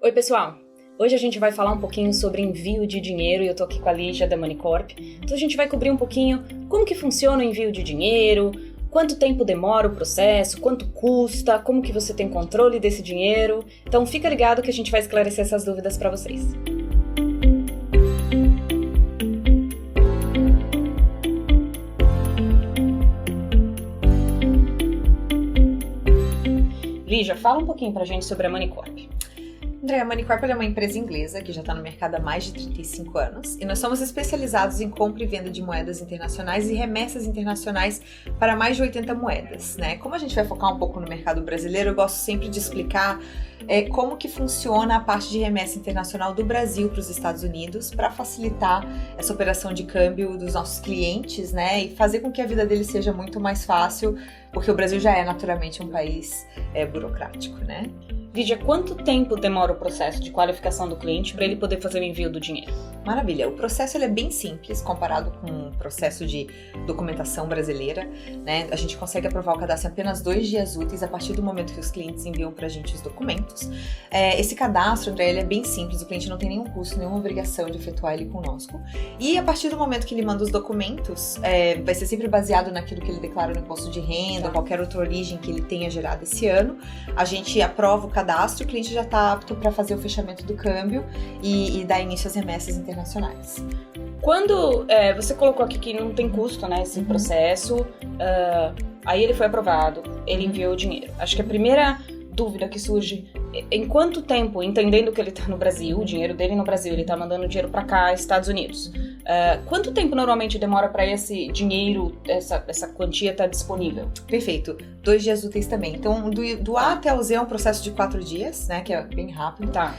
Oi, pessoal! Hoje a gente vai falar um pouquinho sobre envio de dinheiro e eu tô aqui com a Lígia da Moneycorp. Então a gente vai cobrir um pouquinho como que funciona o envio de dinheiro, quanto tempo demora o processo, quanto custa, como que você tem controle desse dinheiro. Então fica ligado que a gente vai esclarecer essas dúvidas para vocês. Lígia, fala um pouquinho pra gente sobre a Moneycorp. André, a Moneycorp é uma empresa inglesa que já está no mercado há mais de 35 anos e nós somos especializados em compra e venda de moedas internacionais e remessas internacionais para mais de 80 moedas, né? Como a gente vai focar um pouco no mercado brasileiro, eu gosto sempre de explicar como que funciona a parte de remessa internacional do Brasil para os Estados Unidos para facilitar essa operação de câmbio dos nossos clientes, né? E fazer com que a vida deles seja muito mais fácil, porque o Brasil já é naturalmente um país burocrático, né? Lígia, quanto tempo demora o processo de qualificação do cliente para ele poder fazer o envio do dinheiro? Maravilha, o processo ele é bem simples comparado com o processo de documentação brasileira, né? A gente consegue aprovar o cadastro em apenas 2 dias úteis a partir do momento que os clientes enviam para a gente os documentos. Esse cadastro, André, ele é bem simples, o cliente não tem nenhum custo, nenhuma obrigação de efetuar ele conosco. E a partir do momento que ele manda os documentos, vai ser sempre baseado naquilo que ele declara no imposto de renda, qualquer outra origem que ele tenha gerado esse ano. A gente aprova o cadastro, o cliente já está apto para fazer o fechamento do câmbio e dar início às remessas internacionais. Quando você colocou aqui que não tem custo, né, esse processo, aí ele foi aprovado, ele enviou o dinheiro. Acho que a primeira dúvida que surge, em quanto tempo, entendendo que ele está no Brasil, o dinheiro dele no Brasil, ele está mandando dinheiro para cá, Estados Unidos, quanto tempo normalmente demora para esse dinheiro, essa quantia estar disponível? Perfeito, 2 dias úteis também. Então, do A até o Z é um processo de 4 dias, né, que é bem rápido. Tá.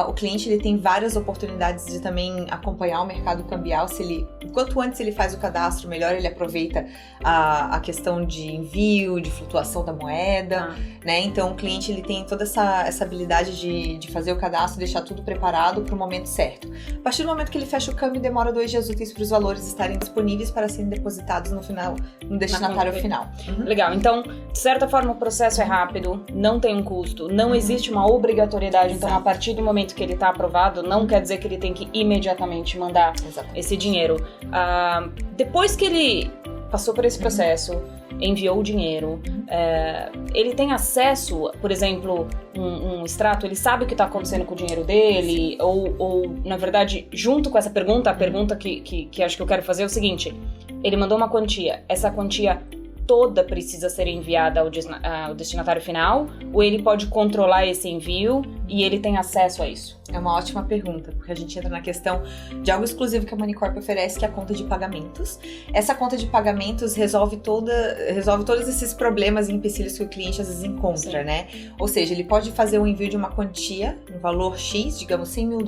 O cliente ele tem várias oportunidades de também acompanhar o mercado cambial. Quanto antes ele faz o cadastro, melhor ele aproveita a questão de envio, de flutuação da moeda, né? Então, o cliente ele tem toda essa habilidade de fazer o cadastro, deixar tudo preparado para o momento certo. A partir do momento que ele fecha o câmbio, demora 2 dias úteis para os valores estarem disponíveis para serem depositados no destinatário final. Legal, então, de certa forma, o processo é rápido, não tem um custo, não existe uma obrigatoriedade. Então, a partir do momento que ele está aprovado, não quer dizer que ele tem que imediatamente mandar esse dinheiro. Depois que ele passou por esse processo, enviou o dinheiro, ele tem acesso, por exemplo, um extrato, ele sabe o que está acontecendo com o dinheiro dele, ou na verdade, junto com essa pergunta, a pergunta que acho que eu quero fazer é o seguinte: ele mandou uma quantia, essa quantia toda precisa ser enviada ao destinatário final, ou ele pode controlar esse envio e ele tem acesso a isso? É uma ótima pergunta, porque a gente entra na questão de algo exclusivo que a Moneycorp oferece, que é a conta de pagamentos. Essa conta de pagamentos resolve todos esses problemas e empecilhos que o cliente às vezes encontra, né? Ou seja, ele pode fazer o envio de uma quantia, um valor X, digamos $100 mil,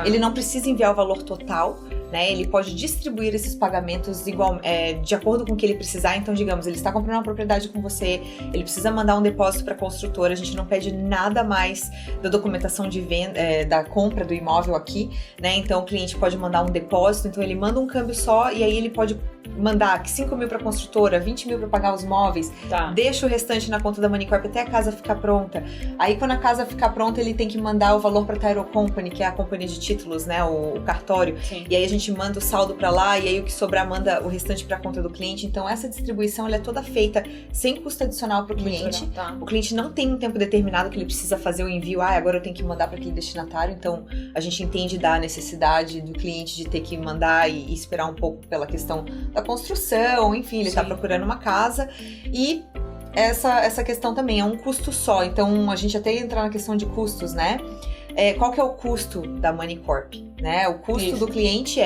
ele não precisa enviar o valor total, né? Ele pode distribuir esses pagamentos de acordo com o que ele precisar. Então, digamos, ele está comprando uma propriedade com você, ele precisa mandar um depósito para a construtora, a gente não pede nada mais da documentação de venda, da compra do imóvel aqui, né? Então o cliente pode mandar um depósito, então ele manda um câmbio só e aí ele pode mandar 5 mil para a construtora, 20 mil para pagar os móveis, deixa o restante na conta da Moneycorp até a casa ficar pronta. Aí quando a casa ficar pronta, ele tem que mandar o valor para a Title Company, que é a companhia de títulos, né, o cartório. Sim. E aí a gente manda o saldo para lá e aí o que sobrar manda o restante para a conta do cliente. Então essa distribuição ela é toda feita sem custo adicional para o cliente. O cliente não tem um tempo determinado que ele precisa fazer o envio, agora eu tenho que mandar para aquele destinatário. Então a gente entende da necessidade do cliente de ter que mandar e esperar um pouco pela questão da construção, enfim, ele está procurando uma casa e essa questão também é um custo só, então a gente até entra na questão de custos, né? Qual que é o custo da Moneycorp, né? O custo do cliente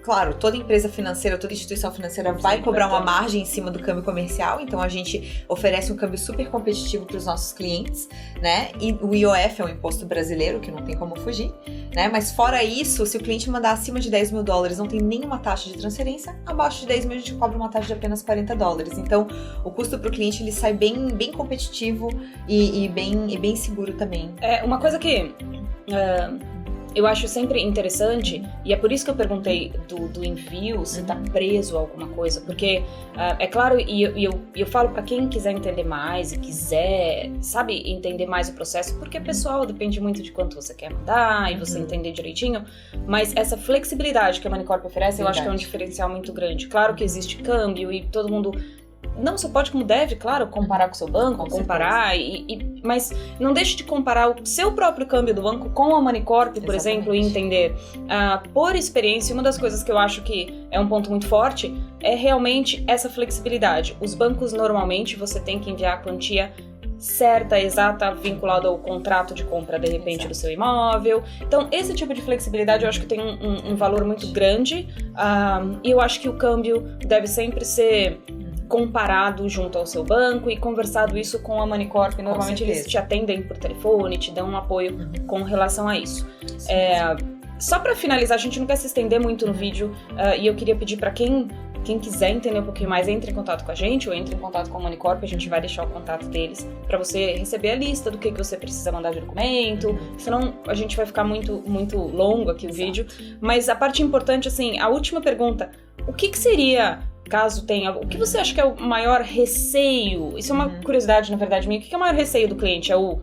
claro, toda empresa financeira, toda instituição financeira vai cobrar uma margem em cima do câmbio comercial, então a gente oferece um câmbio super competitivo para os nossos clientes, né? E o IOF é um imposto brasileiro, que não tem como fugir, né? Mas fora isso, se o cliente mandar acima de $10 mil, não tem nenhuma taxa de transferência, abaixo de 10 mil a gente cobra uma taxa de apenas $40. Então, o custo para o cliente ele sai bem competitivo e bem seguro também. Uma coisa que eu acho sempre interessante, e é por isso que eu perguntei do envio, se tá preso a alguma coisa, porque é claro, e eu falo para quem quiser entender mais e quiser, sabe, entender mais o processo, porque pessoal, depende muito de quanto você quer mandar e você entender direitinho, mas essa flexibilidade que a Moneycorp oferece, eu acho que é um diferencial muito grande. Claro que existe câmbio e todo mundo não só pode como deve, claro, comparar com o seu banco, comparar, mas não deixe de comparar o seu próprio câmbio do banco com a Moneycorp, por exemplo, e entender. Por experiência, uma das coisas que eu acho que é um ponto muito forte é realmente essa flexibilidade. Os bancos, normalmente, você tem que enviar a quantia certa, exata, vinculada ao contrato de compra, de repente, do seu imóvel. Então, esse tipo de flexibilidade eu acho que tem um valor muito grande, e eu acho que o câmbio deve sempre ser comparado junto ao seu banco e conversado isso com a Moneycorp. Normalmente eles te atendem por telefone, te dão um apoio com relação a isso. Só para finalizar, a gente não quer se estender muito no vídeo, e eu queria pedir para quem quiser entender um pouquinho mais, entre em contato com a gente ou entre em contato com a Moneycorp, a gente vai deixar o contato deles para você receber a lista do que você precisa mandar de documento, senão a gente vai ficar muito, muito longo aqui o vídeo. Mas a parte importante, assim, a última pergunta, o que seria, caso tenha, o que você acha que é o maior receio? Isso é uma curiosidade, na verdade, minha. O que é o maior receio do cliente? É o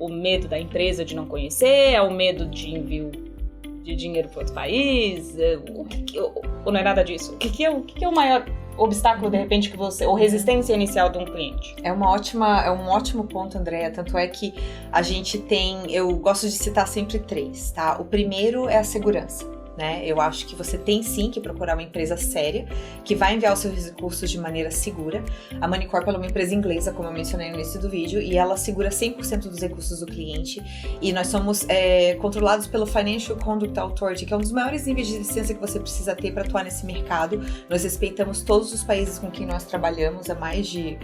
medo da empresa de não conhecer? É o medo de envio de dinheiro para outro país? Ou não é nada disso? O que é o maior obstáculo, de repente, que você, ou resistência inicial de um cliente? É um ótimo ponto, Andréa. Tanto é que a gente tem, eu gosto de citar sempre 3, tá? O primeiro é a segurança. Né? Eu acho que você tem sim que procurar uma empresa séria, que vai enviar os seus recursos de maneira segura. A Moneycorp é uma empresa inglesa, como eu mencionei no início do vídeo, e ela segura 100% dos recursos do cliente. E nós somos controlados pelo Financial Conduct Authority, que é um dos maiores níveis de licença que você precisa ter para atuar nesse mercado. Nós respeitamos todos os países com quem nós trabalhamos, são mais de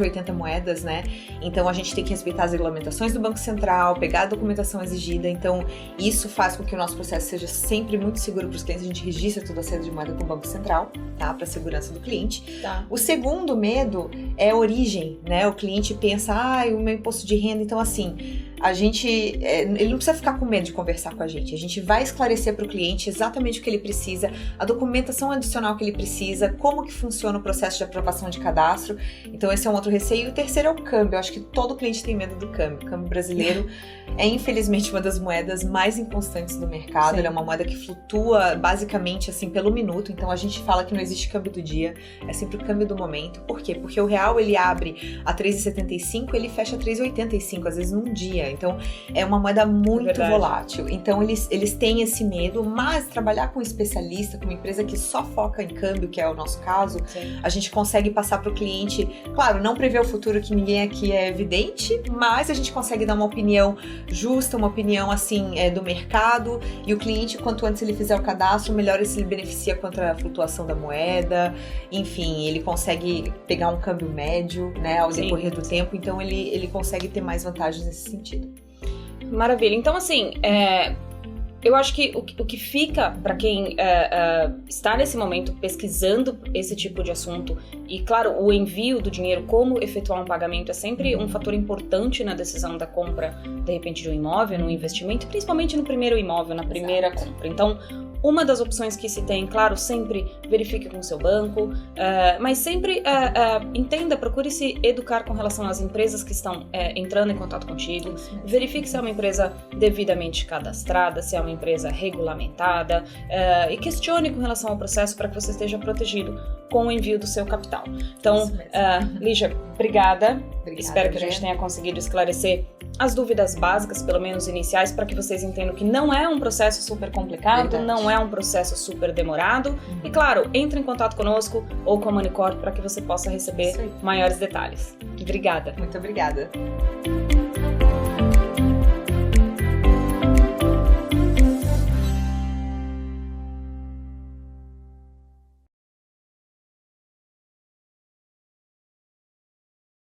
80 moedas, né? Então a gente tem que respeitar as regulamentações do Banco Central, pegar a documentação exigida. Então isso faz com que o nosso processo seja sempre muito seguro para os clientes. A gente registra toda a saída de moeda com o Banco Central, tá? Para a segurança do cliente. Tá. O segundo medo é a origem, né? O cliente pensa, o meu imposto de renda. Então, assim, a gente, ele não precisa ficar com medo de conversar com a gente. A gente vai esclarecer para o cliente exatamente o que ele precisa, a documentação adicional que ele precisa, como que funciona o processo de aprovação de cadastro. Então, esse é um outro receio. E o terceiro é o câmbio. Eu acho que todo cliente tem medo do câmbio. O câmbio brasileiro é, infelizmente, uma das moedas mais inconstantes do mercado. Sim. Ele é uma moeda que flutua, basicamente, assim, pelo minuto. Então, a gente fala que não existe câmbio do dia. É sempre o câmbio do momento. Por quê? Porque o real, ele abre a 3,75, ele fecha a 3,85, às vezes num dia. Então, é uma moeda muito volátil. Então, eles têm esse medo, mas trabalhar com um especialista, com uma empresa que só foca em câmbio, que é o nosso caso, sim, a gente consegue passar para o cliente, claro, não prever o futuro, que ninguém aqui é evidente, mas a gente consegue dar uma opinião justa, uma opinião, assim, do mercado, e o cliente, quanto antes ele fizer o cadastro, melhor ele se beneficia contra a flutuação da moeda, enfim, ele consegue pegar um câmbio médio, né, ao decorrer do tempo, então ele consegue ter mais vantagens nesse sentido. Maravilha. Então, assim, eu acho que o que fica para quem está nesse momento pesquisando esse tipo de assunto, e claro, o envio do dinheiro, como efetuar um pagamento, é sempre um fator importante na decisão da compra, de repente, de um imóvel, no investimento, principalmente no primeiro imóvel, na primeira compra. Então, uma das opções que se tem, claro, sempre verifique com o seu banco, mas sempre entenda, procure se educar com relação às empresas que estão entrando em contato contigo, verifique se é uma empresa devidamente cadastrada, se é uma empresa regulamentada, e questione com relação ao processo para que você esteja protegido com o envio do seu capital. Então, Lígia, obrigada. Espero que a gente tenha conseguido esclarecer as dúvidas básicas, pelo menos iniciais, para que vocês entendam que não é um processo super complicado, não é um processo super demorado. E claro, entre em contato conosco ou com a Moneycorp para que você possa receber maiores detalhes. Obrigada. Muito obrigada.